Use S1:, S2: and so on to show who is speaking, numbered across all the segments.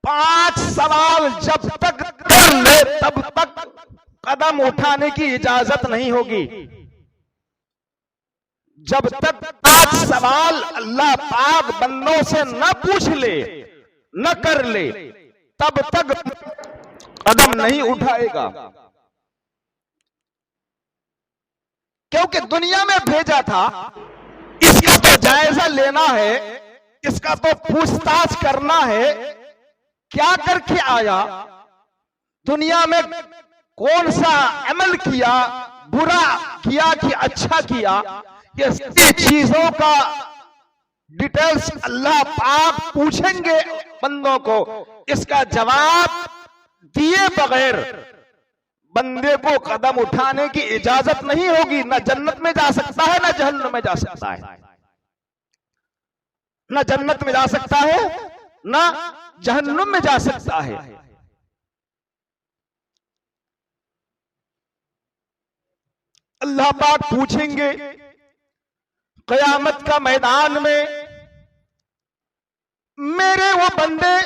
S1: 5 सवाल जब तक कर ले तब तक कदम उठाने की इजाजत नहीं होगी। जब तक 5 सवाल अल्लाह पाक बंदों से न पूछ ले, न कर ले, तब तक कदम नहीं उठाएगा। क्योंकि दुनिया में भेजा था, इसका तो जायजा लेना है, इसका तो पूछताछ करना है, क्या करके आया, दुनिया में कौन सा अमल किया, बुरा किया कि अच्छा किया, ये सभी चीजों का डिटेल्स अल्लाह पाक पूछेंगे बंदों को। इसका जवाब दिए बगैर बंदे को कदम उठाने की इजाजत नहीं होगी। न जन्नत में जा सकता है, न जहन्नम में जा सकता है। न जन्नत में जा सकता है, न जहन्नुम में जा सकता है। अल्लाह पाक पूछेंगे क़यामत का मैदान में, मेरे वो बंदे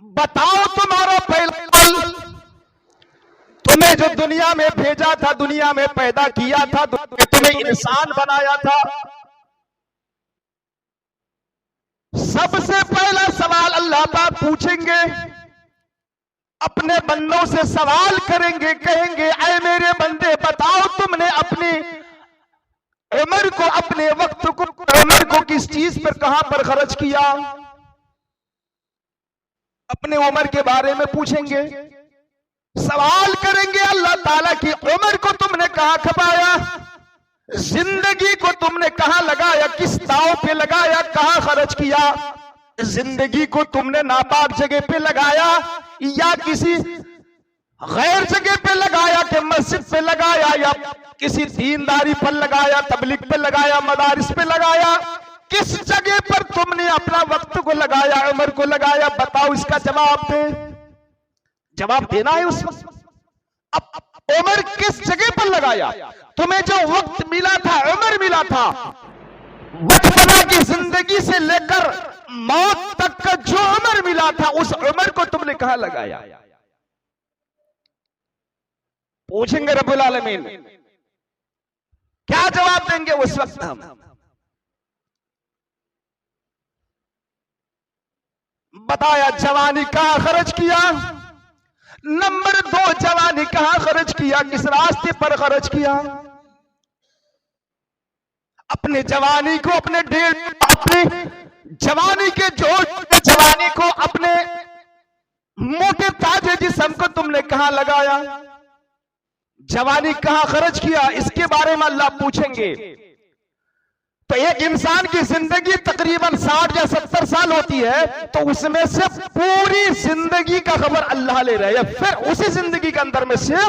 S1: बताओ तुम्हारा पहला पल, तुम्हें जो दुनिया में भेजा था, दुनिया में पैदा किया था, तुम्हें इंसान बनाया था, सबसे पहला सवाल अल्लाह पाक पूछेंगे, अपने बंदों से सवाल करेंगे, कहेंगे ऐ मेरे बंदे बताओ तुमने अपनी उम्र को, अपने वक्त को, उम्र को किस चीज पर, कहां पर खर्च किया। अपने उम्र के बारे में पूछेंगे, सवाल करेंगे अल्लाह ताला की उम्र को तुमने कहां खपाया, जिंदगी को तुमने कहां लगाया, किस दांव पे लगाया, कहां खर्च किया। जिंदगी को तुमने नापाक जगह पे लगाया या किसी गैर जगह पे लगाया, कि मस्जिद पे लगाया या किसी दीनदारी पर लगाया, तबलीग पे लगाया, मदारिस पे लगाया, किस जगह पर तुमने अपना वक्त को लगाया, उम्र को लगाया, बताओ, इसका जवाब दे। जवाब देना है उस वक्त। अब उम्र किस जगह पर लगाया, तुम्हें जो वक्त मिला था, उम्र मिला था, बचपना की जिंदगी से लेकर मौत तक का जो उम्र मिला था, उस उम्र को तुमने कहां लगाया। पूछेंगे रब्बुल आलमीन, क्या जवाब देंगे उस वक्त हम। बताया जवानी कहां खर्च किया, नंबर 2 जवानी कहां खर्च किया, किस रास्ते पर खर्च किया। अपने जवानी को, अपने जवानी के जोश, जवानी को, अपने मोटे ताजे जिस्म को तुमने कहां लगाया, जवानी कहां खर्च किया, इसके बारे में अल्लाह पूछेंगे। तो एक इंसान की जिंदगी तकरीबन 60 या 70 साल होती है, तो उसमें से पूरी जिंदगी का खबर अल्लाह ले रहे हैं। फिर उसी जिंदगी के अंदर में से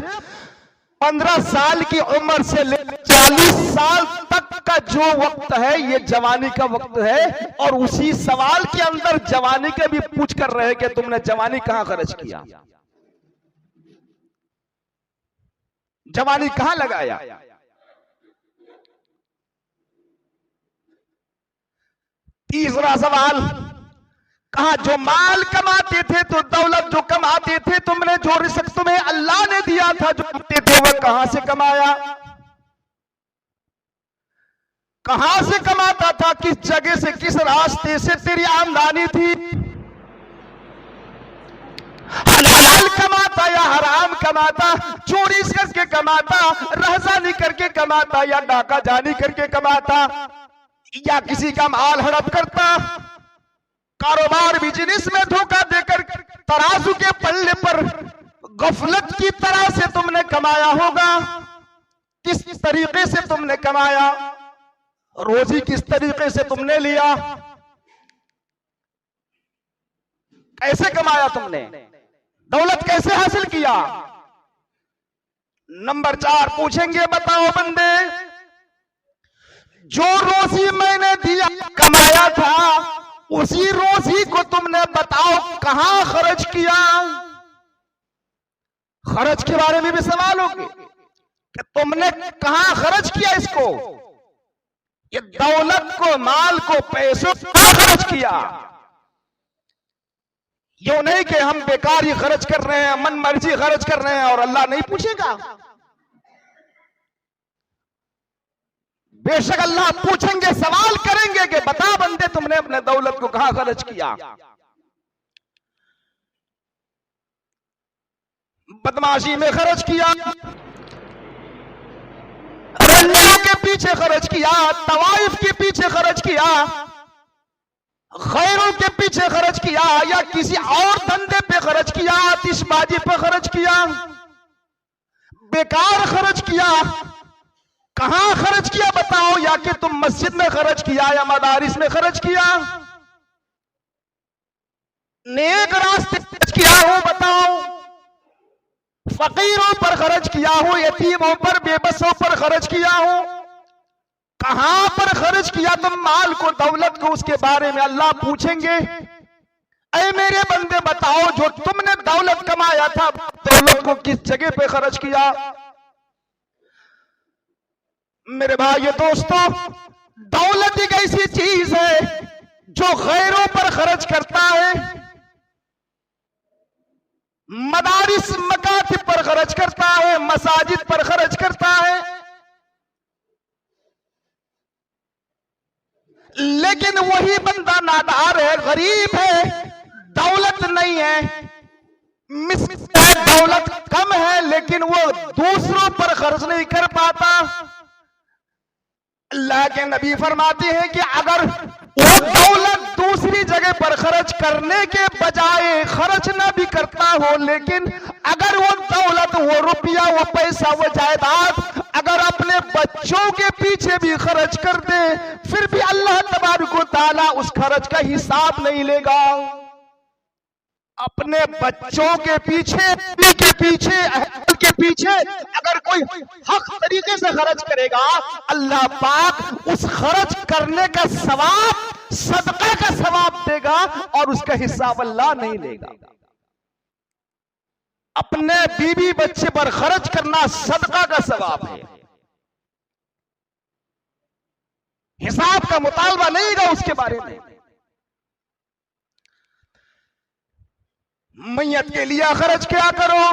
S1: 15 साल की उम्र से लेकर 40 साल तक का जो वक्त है, ये जवानी का वक्त है। और उसी सवाल के अंदर जवानी के भी पूछ कर रहे कि तुमने जवानी कहां खर्च किया, जवानी कहां लगाया। तीसरा सवाल, कहा जो माल कमाते थे, तो दौलत जो कमाते थे, तुमने जो रिज़्क़ तुम्हें अल्लाह ने दिया था, जो कमाते थे, वह कहां से कमाया, कहां से कमाता था, किस जगह से, किस रास्ते से तेरी आमदनी थी। हलाल कमाता या हराम कमाता, चोरी करके कमाता, रहज़ानी करके कमाता, या डाका जानी करके कमाता, या किसी का माल हड़प करता, कारोबार बिजनेस में धोखा देकर तराजू के पल्ले पर गफलत की तरह से तुमने कमाया होगा। किस तरीके से तुमने कमाया, रोजी किस तरीके से तुमने लिया, कैसे कमाया तुमने, दौलत कैसे हासिल किया। नंबर 4 पूछेंगे, बताओ बंदे, जो रोजी मैंने दिया, कमाया था, उसी रोजी को तुमने बताओ कहां खर्च किया। खर्च के बारे में भी सवाल होंगे कि तुमने कहां खर्च किया इसको, ये दौलत को, माल को, पैसों को कहां खर्च किया। यो नहीं कि हम बेकार ही खर्च कर रहे हैं, मन मर्जी खर्च कर रहे हैं और अल्लाह नहीं पूछेगा। बेशक अल्लाह पूछेंगे, सवाल करेंगे कि बता बंदे तुमने अपने दौलत को कहां खर्च किया। बदमाशी में खर्च किया, रंडियों के पीछे खर्च किया, तवाइफ के पीछे खर्च किया, खैरों के पीछे खर्च किया, या किसी और धंधे पे खर्च किया, आतिशबाजी पे खर्च किया, बेकार खर्च किया। कहां खर्च किया बताओ? या कि तुम मस्जिद में खर्च किया या मदारिस में खर्च किया? नेक रास्ते खर्च किया हो बताओ? फकीरों पर खर्च किया हो, यतीमों पर, बेबसों पर खर्च किया हो? कहां पर खर्च किया तुम माल को, दौलत को? उसके बारे में अल्लाह पूछेंगे। ऐ मेरे बंदे बताओ, जो तुमने दौलत कमाया था, दौलत को किस जगह पे खर्च किया? मेरे भाई दोस्तों, दौलत एक ऐसी चीज है जो गैरों पर खर्च करता है, मदारिस मकातिब पर खर्च करता है, मसाजिद पर खर्च करता है, लेकिन वही बंदा नादार है, गरीब है, दौलत नहीं है, मिस्किन है, दौलत कम है, लेकिन वो दूसरों पर खर्च नहीं कर पाता। अल्लाह के नबी फरमाते हैं कि अगर वो दौलत दूसरी जगह पर खर्च करने के बजाय खर्च ना भी करता हो, लेकिन अगर वो दौलत, वो रुपया, वो पैसा, वो जायदाद अगर अपने बच्चों के पीछे भी खर्च कर दे, फिर भी अल्लाह तबारक व तआला उस खर्च का हिसाब नहीं लेगा। अपने बच्चों के पीछे के पीछे अगर कोई हक तरीके से खर्च करेगा, अल्लाह पाक उस खर्च करने का सवाब, सदका का सवाब देगा और उसका हिसाब अल्लाह नहीं लेगा। अपने बीवी बच्चे पर खर्च करना सदका का सवाब है, हिसाब का मुतालबा नहीं होगा उसके बारे में। मैयत के लिए खर्च क्या करो?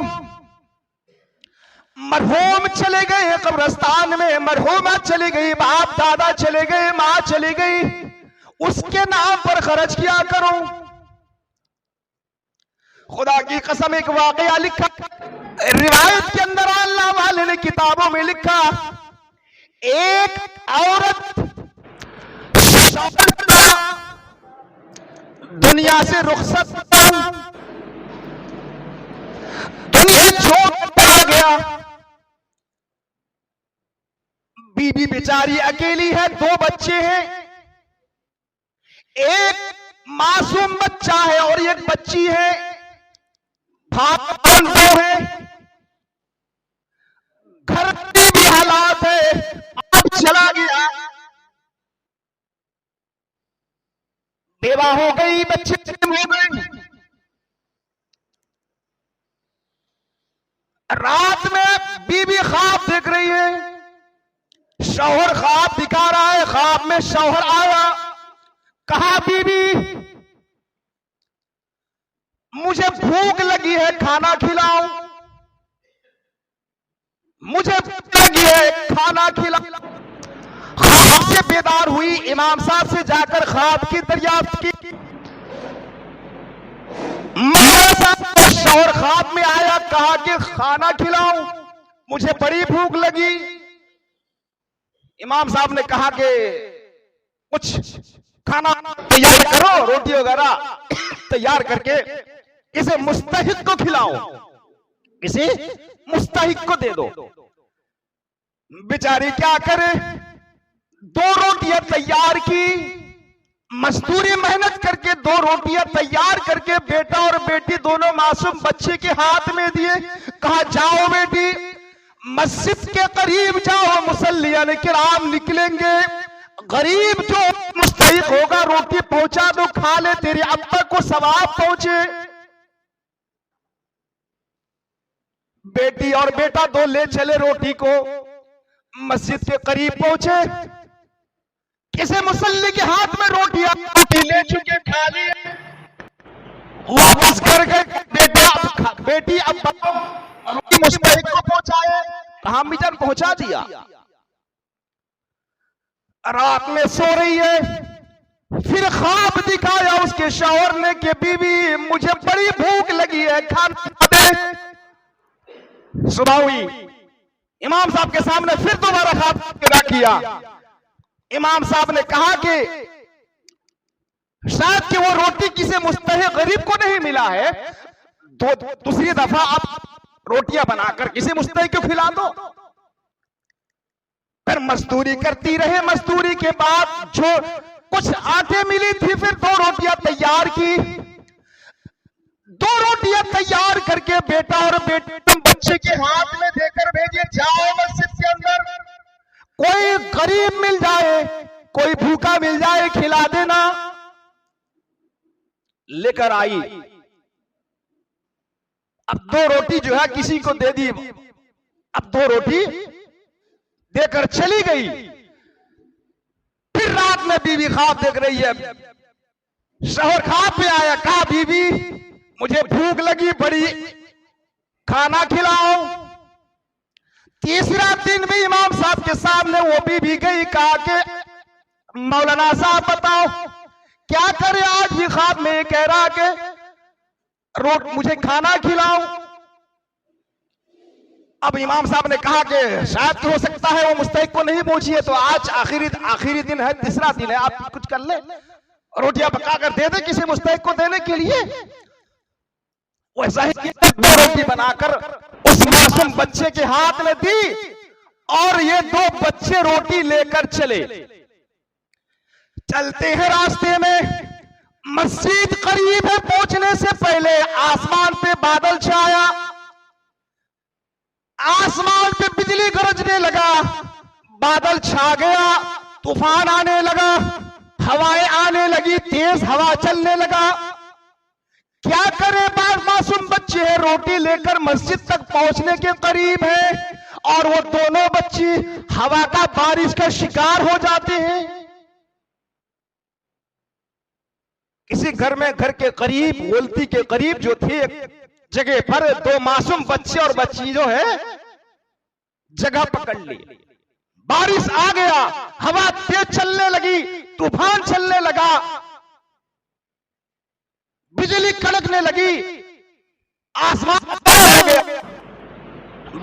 S1: मरहूम चले गए कब्रिस्तान में, मरहूमा चली गई, बाप दादा चले गए, मां चली गई, उसके नाम पर खर्च किया करो। खुदा की कसम, एक वाकया लिखा रिवायत के अंदर, अल्लाह वाले ने किताबों में लिखा, एक औरत दुनिया से रुखसत, दुनिया छोड़ चला गया, बीबी बेचारी अकेली है, 2 बच्चे हैं, एक मासूम बच्चा है और एक बच्ची है, भाई 2 है, घर में भी हालात है, अब चला गया, बेवा हो गई, बच्चे हो गए। रात में बीबी ख्वाब देख रही है, शौहर ख्वाब दिखा रहा है, ख्वाब में शौहर आया, कहा बीबी मुझे भूख लगी है, खाना खिलाओ, मुझे भूख लगी है, खाना खिलाओ। ख्वाब से बेदार हुई, इमाम साहब से जाकर ख्वाब की दरियाफ्त की। शौहर ख्वाब में आया, कहा कि खाना खिलाओ, मुझे बड़ी भूख लगी। इमाम साहब ने कहा कि कुछ खाना तैयार करो, रोटी वगैरह तैयार करके इसे मुस्तहिक को खिलाओ, इसे मुस्तहिक को दे दो। बेचारी क्या करे, 2 रोटियां तैयार की, मजदूरी मेहनत करके 2 रोटियां तैयार करके बेटा और बेटी दोनों मासूम बच्चे के हाथ में दिए, कहा जाओ बेटी मस्जिद के करीब जाओ, मुसल्लियान किराम निकलेंगे, गरीब जो मुस्तहिक होगा रोटी पहुंचा दो, खा ले, तेरे अब्बा को सवाब पहुंचे। बेटी और बेटा 2 ले चले रोटी को, मस्जिद के करीब पहुंचे, किसी मुसल्ली के हाथ में रोटी ले चुके, खा लिए, वापस घर गए। बेटी अब रोटी मुस्तहिक को पहुंचाए। कहा मिजान पहुंचा दिया। रात में सो रही है, फिर ख्वाब दिखाया उसके शौहर ने कि बीवी मुझे बड़ी भूख लगी है, खाना दे। सुबह हुई, इमाम साहब के सामने फिर दोबारा ख्वाब पैदा किया। इमाम साहब ने कहा कि शायद कि वो रोटी किसी मुस्तहिक गरीब को नहीं मिला है, तो दूसरी दफा आप रोटियां बनाकर किसी मुस्तहिक को खिला दो। फिर मजदूरी करती रहे। मजदूरी के बाद जो कुछ आटे मिली थी, फिर 2 रोटियां तैयार की। 2 रोटियां तैयार करके बेटा और बेटी बच्चे के हाथ में देकर भेजे, जाओ मस्जिद के अंदर, कोई गरीब मिल जाए, कोई भूखा मिल जाए, खिला देना। लेकर आई। अब 2 रोटी जो है किसी को दे दी। अब 2 रोटी देकर चली गई। फिर रात में बीवी ख्वाब देख रही है। शौहर ख्वाब में आया, कहा बीवी मुझे भूख लगी बड़ी, खाना खिलाओ। तीसरा दिन भी इमाम साहब के सामने वो बीवी गई, कहा कि मौलाना साहब बताओ क्या करे। आज भी ख्वाब में कह रहा कि मुझे खाना खिलाओ। अब इमाम साहब ने कहा कि शायद हो सकता है वो मुस्तहिक को नहीं पहुंची है, तो आज आखिरी दिन है, तीसरा दिन है, आप कुछ कर ले, रोटियां पकाकर दे दे किसी मुस्तहिक को देने के लिए। वैसा ही 2 रोटी बनाकर उस मासूम बच्चे के हाथ में दी और ये 2 बच्चे रोटी लेकर चले। चलते हैं रास्ते में, मस्जिद करीब है, पहुंचने से पहले आसमान पे बादल छाया। आसमान पे बिजली गरजने लगा, बादल छा गया, तूफान आने लगा, हवाएं आने लगी, तेज हवा चलने लगा। क्या करे, मासूम बच्चे हैं, रोटी लेकर मस्जिद तक पहुंचने के करीब है और वो दोनों बच्चे हवा का, बारिश का शिकार हो जाते हैं। किसी घर में, घर के करीब, गोलती के करीब जो थे जगह पर 2 मासूम बच्चे और बच्ची जो है जगह पकड़ ली। बारिश आ गया, हवा तेज चलने लगी, तूफान चलने लगा, बिजली कड़कने लगी, आसमान हो गया,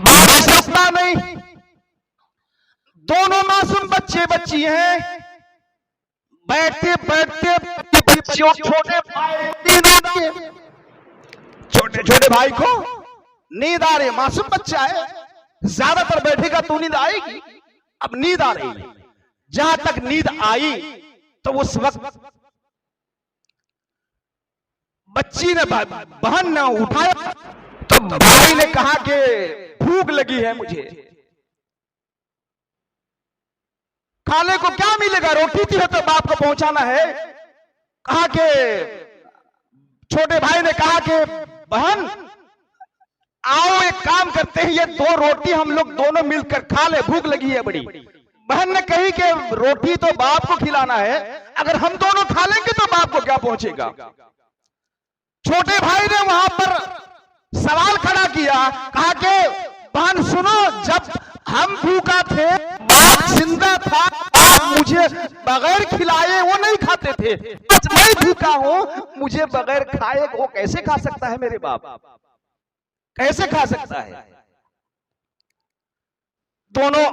S1: बारिश रुकता नहीं। दोनों मासूम बच्चे बच्ची हैं, बैठते बैठते छोटे छोटे भाई को नींद आ रही। मासूम बच्चा है, ज्यादातर बैठेगा तो नींद आएगी। अब नींद आ रही है। जहां तक नींद आई तो उस वक्त बच्ची ने, बहन ने उठाया तो भाई ने कहा कि भूख लगी है मुझे, खाने को क्या मिलेगा, रोटी थी तो बाप को पहुंचाना है। कहा कि छोटे भाई ने कहा कि बहन आओ एक काम करते हैं, ये 2 रोटी हम लोग दोनों मिलकर खा ले, भूख लगी है बड़ी। बहन ने कही कि रोटी तो बाप को खिलाना है, अगर हम दोनों खा लेंगे तो बाप को क्या पहुंचेगा। छोटे भाई ने वहां पर सवाल खड़ा किया, कहा कि बहन सुनो, जब हम भूखा थे, बाप जिंदा था, आप मुझे बगैर खिलाए वो नहीं खाते थे, आज मैं भूखा हूं, मुझे बगैर खाए वो कैसे खा सकता है, मेरे बाप कैसे खा सकता है। दोनों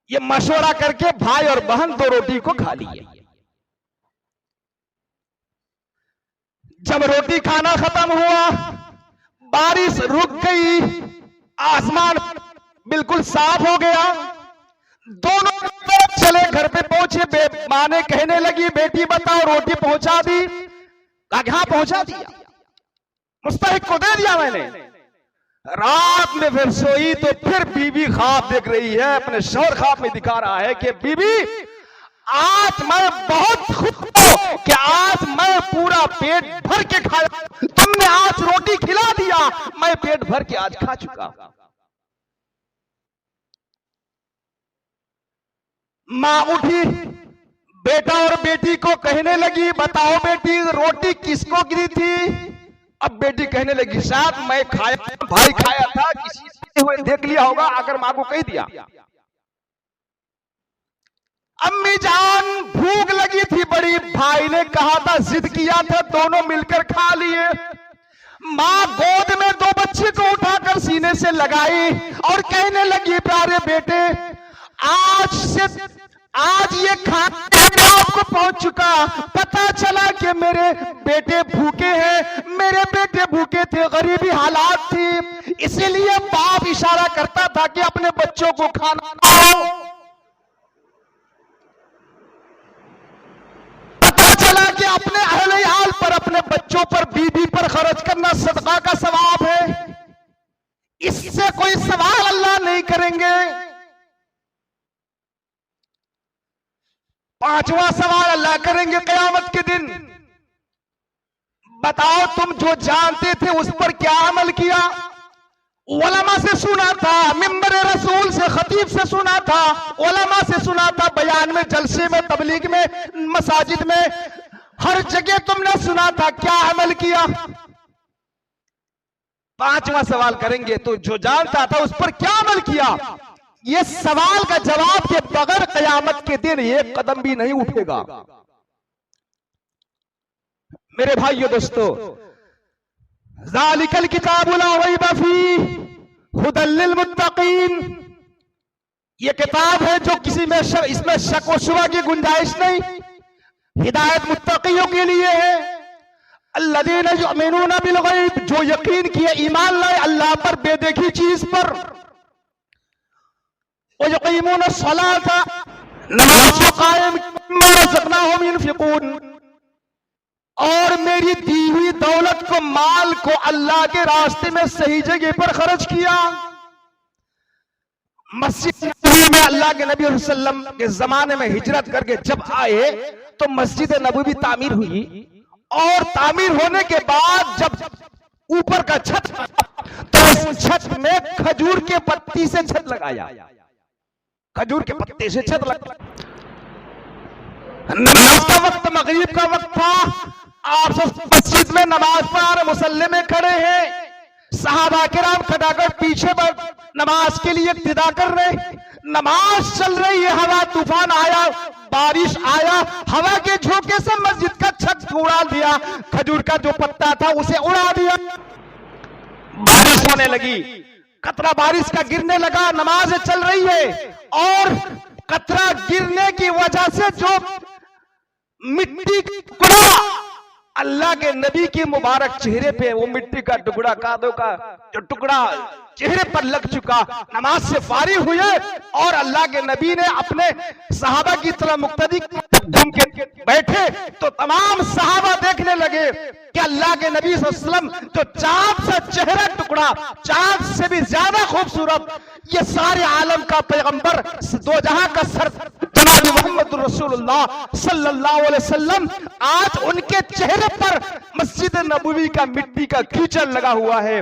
S1: ये मशवरा करके भाई और बहन 2 रोटी को खा लिए। जब रोटी खाना खत्म हुआ, बारिश रुक गई, आसमान बिल्कुल साफ हो गया। दोनों चले, घर पे पहुंचे, मां ने कहने लगी बेटी बताओ रोटी पहुंचा दी। कहा हाँ पहुंचा दिया, मुस्तहिक को दे दिया मैंने। रात में फिर सोई तो फिर बीवी ख्वाब देख रही है, अपने शौहर ख्वाब में दिखा रहा है कि बीवी आज मैं बहुत खुश हूं कि आज मैं पूरा पेट भर के खाया, तुमने आज रोटी खिला दिया, मैं पेट भर के आज खा चुका। मां उठी, बेटा और बेटी को कहने लगी, बताओ बेटी रोटी किसको गिरी थी? अब बेटी कहने लगी, शायद मैं खाया, भाई खाया था, किसी से हुए देख लिया होगा, अगर मां को कह दिया। अम्मी जान भूख लगी थी बड़ी, भाई ने कहा था, जिद किया था, दोनों मिलकर खा लिए। मां गोद में दो बच्चे को उठाकर सीने से लगाई और कहने लगी, प्यारे बेटे आज ये खाना आपको पहुंच चुका, पता चला कि मेरे बेटे भूखे हैं, मेरे बेटे भूखे थे, गरीबी हालात थी, इसीलिए बाप इशारा करता था कि अपने बच्चों को खाना दो। पता चला कि अपने अहले-याल पर, अपने बच्चों पर, बीबी पर खर्च करना सदका का सवाब है, इससे कोई सवाल अल्लाह नहीं करेंगे। पांचवा सवाल अल्लाह करेंगे क़यामत के दिन, बताओ तुम जो जानते थे उस पर क्या अमल किया? उलमा से सुना था, मिंबर रसूल से, खतीब से सुना था, उलमा से सुना था, बयान में, जलसे में, तबलीग में, मसाजिद में, हर जगह तुमने सुना था, क्या अमल किया? पांचवा सवाल करेंगे, तो जो जानता था उस पर क्या अमल किया? ये सवाल का जवाब के बगैर क़यामत के दिन एक कदम भी नहीं उठेगा। मेरे भाइयों दोस्तों, ज़ालिकल किताबु ला रैब फीह हुदल लिल मुत्तकीन, ये किताब है जो किसी में इसमें शक व शुबा की गुंजाइश नहीं, हिदायत मुत्तकियों के लिए है। अल्लज़ीना युमिनूना बिल गैब, जो यकीन किए, ईमान लाए अल्लाह पर, बेदेखी चीज पर, वयुक़ीमूना अस्सलाता, नमाज को कायम, मिम्मा रज़क़नाहुम युनफ़िक़ून, और मेरी दी हुई दौलत को, माल को अल्लाह के रास्ते में सही जगह पर खर्च किया। मस्जिद में अल्लाह के नबी सल्लल्लाहु अलैहि वसल्लम के जमाने में हिजरत करके जब आए तो मस्जिद नबवी तामीर हुई, और तामीर होने के बाद जब ऊपर का छत, तो इस छत में खजूर के पत्ती से छत लगाया, खजूर के पत्ते से छत लगा। नमाज का वक्त मगरिब का वक्त था, आप सब मस्जिद में नमाज पढ़ा, मुसल्ले में खड़े हैं, सहाबा किराम खड़ाकर पीछे पर नमाज के लिए इक्तिदा कर रहे, नमाज चल रही है, हवा तूफान आया, बारिश आया, हवा के झोंके से मस्जिद का छत उड़ा दिया, खजूर का जो पत्ता था उसे उड़ा दिया, बारिश होने लगी, कतरा बारिश का गिरने लगा, नमाज चल रही है, और कतरा गिरने की वजह से जो मिट्टी का टुकड़ा अल्लाह के नबी के मुबारक चेहरे पे, वो मिट्टी का टुकड़ा, कादों का जो टुकड़ा चेहरे पर लग चुका, नमाज से फारिग हुए और अल्लाह के नबी ने अपने सहाबा की तरह मुक्तदी घूम के बैठे, तो तमाम सहाबा देखने लगे कि अल्लाह के नबी सल्लल्लाहु अलैहि वसल्लम जो चांद सा चेहरा टुकड़ा, चांद से भी ज्यादा खूबसूरत, ये सारे आलम का पैगंबर, दो जहां का सर जनाब मोहम्मद रसूलुल्लाह सल्लल्लाहु अलैहि वसल्लम, आज उनके चेहरे पर मस्जिद नबवी का मिट्टी का कीचड़ लगा हुआ है।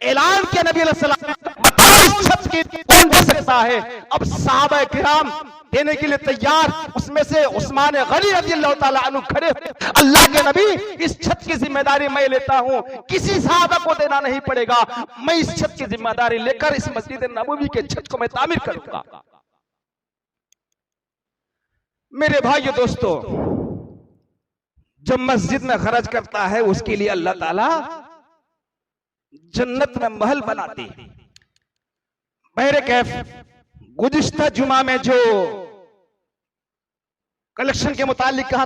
S1: ऐलान किया नबी अलैहि सलाम, बताओ इस छत की कौन दे सकता है? अब सहाबा किराम देने के लिए तैयार, उसमें से उस्मान गनी रज़ियल्लाहु ताला अन्हु खड़े, अल्लाह के नबी इस छत की जिम्मेदारी मैं लेता हूं, किसी सहाबा को देना नहीं पड़ेगा, मैं इस छत की जिम्मेदारी लेकर इस मस्जिद नबवी के छत को मैं तामीर करूंगा। मेरे भाइयों दोस्तों, जो मस्जिद में खर्च करता है उसके लिए अल्लाह ताला जन्नत में महल बनाते हैं। बहरे कैफ गुज़िश्ता जुमा में जो कलेक्शन के मुतालिक कहा